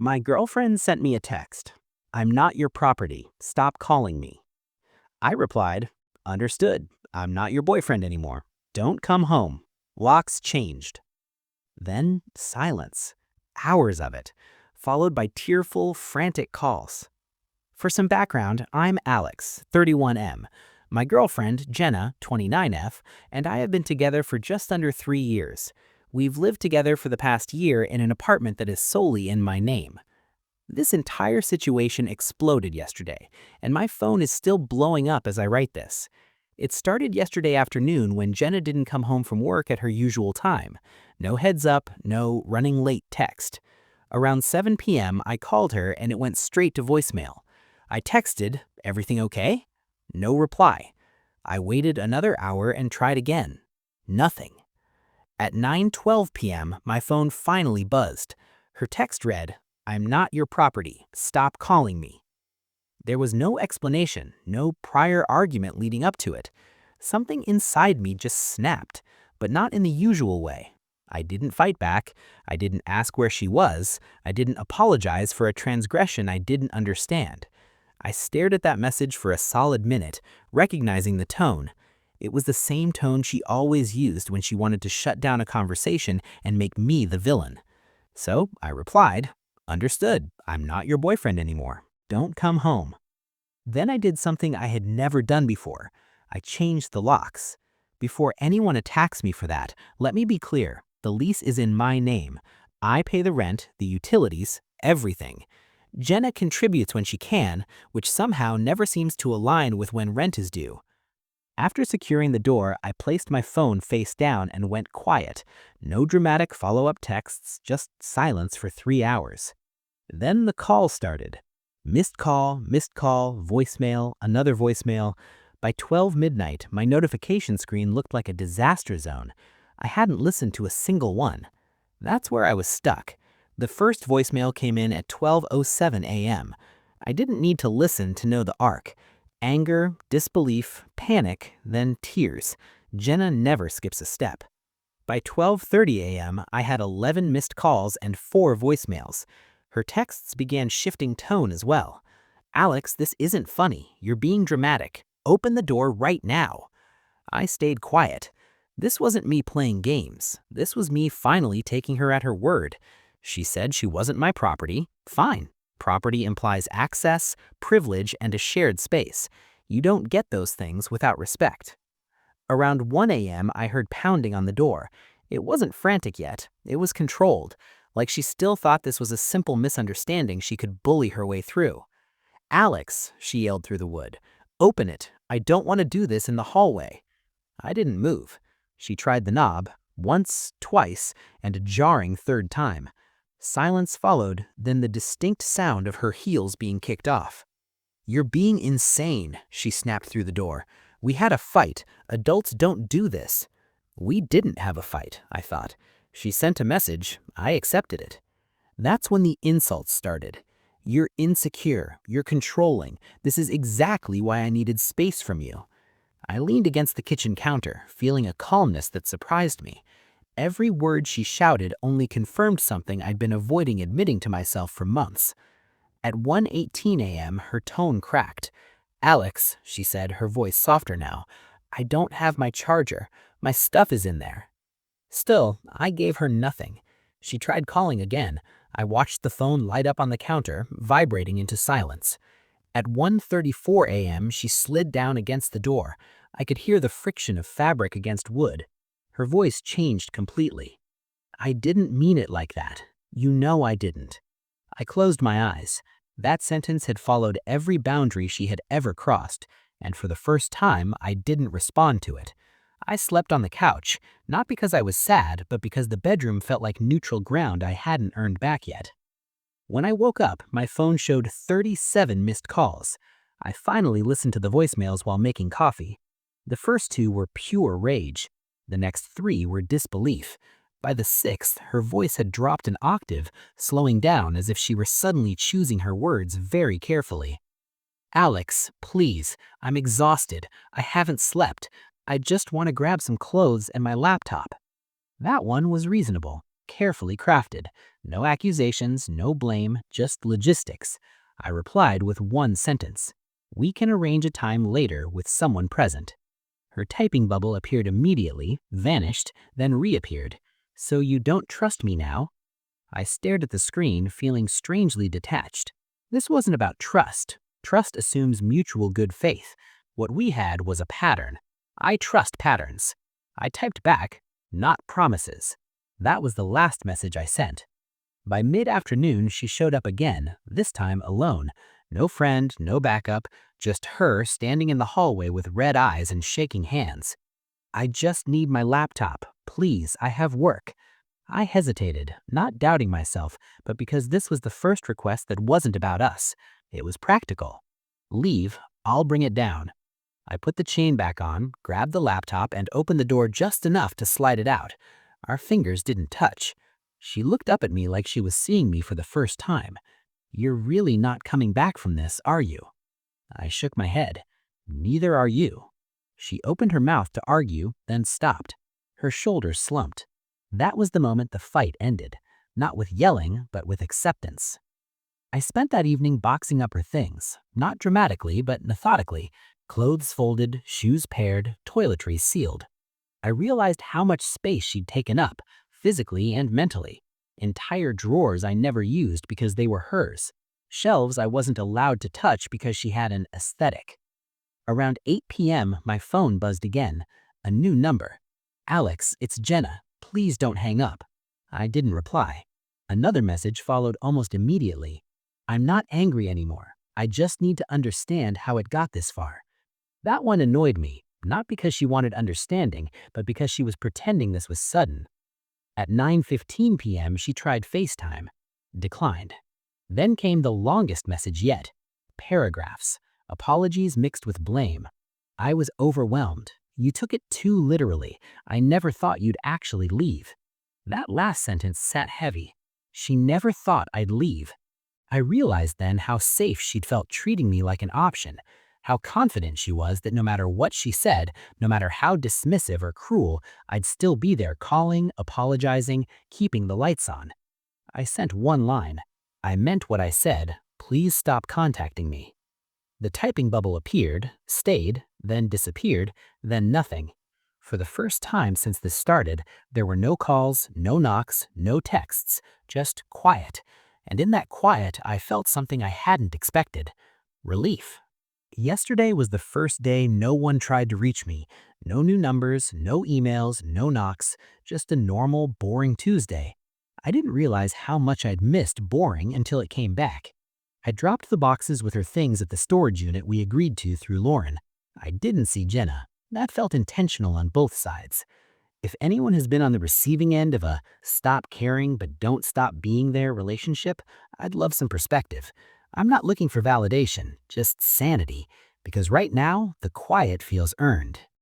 My girlfriend sent me a text. I'm not your property. Stop calling me. I replied, understood. I'm not your boyfriend anymore. Don't come home. Locks changed. Then silence. Hours of it, followed by tearful, frantic calls. For some background, I'm Alex, 31M. My girlfriend, Jenna, 29F, and I have been together for just under 3 years. We've lived together for the past year in an apartment that is solely in my name. This entire situation exploded yesterday, and my phone is still blowing up as I write this. It started yesterday afternoon when Jenna didn't come home from work at her usual time. No heads up, no running late text. Around 7 p.m., I called her and it went straight to voicemail. I texted, everything okay? No reply. I waited another hour and tried again. Nothing. At 9:12 p.m., my phone finally buzzed. Her text read, I'm not your property. Stop calling me. There was no explanation, no prior argument leading up to it. Something inside me just snapped, but not in the usual way. I didn't fight back. I didn't ask where she was. I didn't apologize for a transgression I didn't understand. I stared at that message for a solid minute, recognizing the tone. It was the same tone she always used when she wanted to shut down a conversation and make me the villain. So I replied, understood. I'm not your boyfriend anymore. Don't come home. Then I did something I had never done before. I changed the locks. Before anyone attacks me for that, let me be clear. The lease is in my name. I pay the rent, the utilities, everything. Jenna contributes when she can, which somehow never seems to align with when rent is due. After securing the door, I placed my phone face down and went quiet. No dramatic follow-up texts, just silence for 3 hours. Then the call started. Missed call, voicemail, another voicemail. By 12 midnight, my notification screen looked like a disaster zone. I hadn't listened to a single one. That's where I was stuck. The first voicemail came in at 12:07 a.m. I didn't need to listen to know the arc. Anger, disbelief, panic, then tears. Jenna never skips a step. By 12:30 a.m., I had 11 missed calls and 4 voicemails. Her texts began shifting tone as well. Alex, this isn't funny. You're being dramatic. Open the door right now. I stayed quiet. This wasn't me playing games. This was me finally taking her at her word. She said she wasn't my property. Fine. Property implies access, privilege, and a shared space. You don't get those things without respect. Around 1 a.m., I heard pounding on the door. It wasn't frantic yet. It was controlled, like she still thought this was a simple misunderstanding she could bully her way through. Alex, she yelled through the wood, open it. I don't want to do this in the hallway. I didn't move. She tried the knob, once, twice, and a jarring third time. Silence followed, then the distinct sound of her heels being kicked off. You're being insane, she snapped through the door. We had a fight. Adults don't do this. We didn't have a fight, I thought. She sent a message. I accepted it. That's when the insults started. You're insecure. You're controlling. This is exactly why I needed space from you. I leaned against the kitchen counter, feeling a calmness that surprised me. Every word she shouted only confirmed something I'd been avoiding admitting to myself for months. At 1:18 a.m., her tone cracked. Alex, she said, her voice softer now, I don't have my charger. My stuff is in there. Still, I gave her nothing. She tried calling again. I watched the phone light up on the counter, vibrating into silence. At 1:34 a.m., she slid down against the door. I could hear the friction of fabric against wood. Her voice changed completely. I didn't mean it like that. You know I didn't. I closed my eyes. That sentence had followed every boundary she had ever crossed, and for the first time, I didn't respond to it. I slept on the couch, not because I was sad, but because the bedroom felt like neutral ground I hadn't earned back yet. When I woke up, my phone showed 37 missed calls. I finally listened to the voicemails while making coffee. The first 2 were pure rage. The next 3 were disbelief. By the 6th, her voice had dropped an octave, slowing down as if she were suddenly choosing her words very carefully. Alex, please, I'm exhausted. I haven't slept. I just want to grab some clothes and my laptop. That one was reasonable, carefully crafted. No accusations, no blame, just logistics. I replied with one sentence. We can arrange a time later with someone present. Her typing bubble appeared immediately, vanished, then reappeared. So you don't trust me now? I stared at the screen, feeling strangely detached. This wasn't about trust. Trust assumes mutual good faith. What we had was a pattern. I trust patterns. I typed back, not promises. That was the last message I sent. By mid-afternoon, she showed up again, this time alone. No friend, no backup, just her standing in the hallway with red eyes and shaking hands. I just need my laptop. Please, I have work. I hesitated, not doubting myself, but because this was the first request that wasn't about us. It was practical. Leave, I'll bring it down. I put the chain back on, grabbed the laptop, and opened the door just enough to slide it out. Our fingers didn't touch. She looked up at me like she was seeing me for the first time. You're really not coming back from this, are you? I shook my head. Neither are you. She opened her mouth to argue, then stopped. Her shoulders slumped. That was the moment the fight ended, not with yelling, but with acceptance. I spent that evening boxing up her things, not dramatically, but methodically. Clothes folded, shoes paired, toiletries sealed. I realized how much space she'd taken up, physically and mentally. Entire drawers I never used because they were hers. Shelves I wasn't allowed to touch because she had an aesthetic. Around 8 p.m., my phone buzzed again. A new number. Alex, it's Jenna. Please don't hang up. I didn't reply. Another message followed almost immediately. I'm not angry anymore. I just need to understand how it got this far. That one annoyed me, not because she wanted understanding, but because she was pretending this was sudden. At 9:15 p.m., she tried FaceTime. Declined. Then came the longest message yet. Paragraphs. Apologies mixed with blame. I was overwhelmed. You took it too literally. I never thought you'd actually leave. That last sentence sat heavy. She never thought I'd leave. I realized then how safe she'd felt treating me like an option, how confident she was that no matter what she said, no matter how dismissive or cruel, I'd still be there calling, apologizing, keeping the lights on. I sent one line. I meant what I said. Please stop contacting me. The typing bubble appeared, stayed, then disappeared, then nothing. For the first time since this started, there were no calls, no knocks, no texts, just quiet. And in that quiet, I felt something I hadn't expected. Relief. Yesterday was the first day no one tried to reach me. No new numbers, no emails, no knocks, just a normal, boring Tuesday. I didn't realize how much I'd missed boring until it came back. I dropped the boxes with her things at the storage unit we agreed to through Lauren. I didn't see Jenna. That felt intentional on both sides. If anyone has been on the receiving end of a stop caring but don't stop being there relationship, I'd love some perspective. I'm not looking for validation, just sanity, because right now, the quiet feels earned.